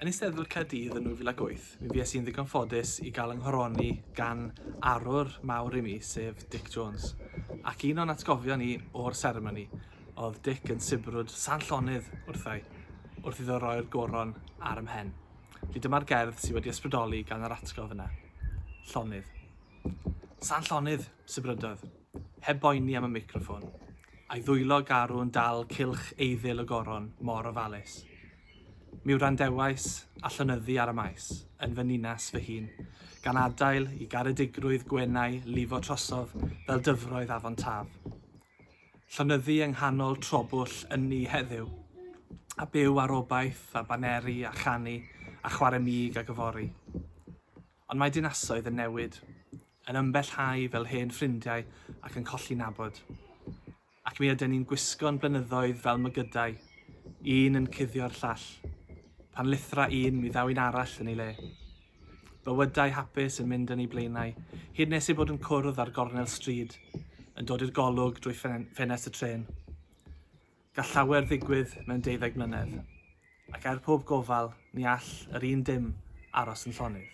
Yn Eisteddfod Caerdydd yn 2008, mi fues i'n ddigon ffodus i gael ynghoroni gan arwr mawr i mi, sef Dick Jones. Ac un o'n atgofion ni o'r seremoni oedd Dick yn sibrwd San Llonydd wrth iddo roi'r goron ar ym mhen. Felly dyma'r gerdd sydd wedi ysbrydoli gan yr atgof yna. Llonydd. San Llonydd, sibrydodd, heb boeni am y microffon, a'i ddwylo garw'n dal cylch eiddil y goron mor ofalus. Mi wrandewais a llonyddu ar y maes, yn fy ninas fy hun, gan adael i garedigrwydd gwenau lifo trosodd fel dyfroedd afon taf. Llonyddu yng nghanol trobwll ynni heddiw, a byw ar obaith a baneri a chanu a chwarae mig a gyfori. Ond mae dinasoedd yn newid, yn ymbellhau fel hen ffrindiau ac yn colli nabod. Ac mi ydyn ni'n gwisgo'n blynyddoedd fel mygydau, un yn cuddio'r llall, pan lithra un mi ddaw un arall yn ei le. Bywydau hapus yn mynd yn ei blaenau, hyd nes i bod yn cwrdd ar gornel stryd, yn dod i'r golwg drwy ffenest y tren. Gall llawer ddigwydd mewn 12 mlynedd, ac pob gofal ni all yr un dim aros yn Llonydd.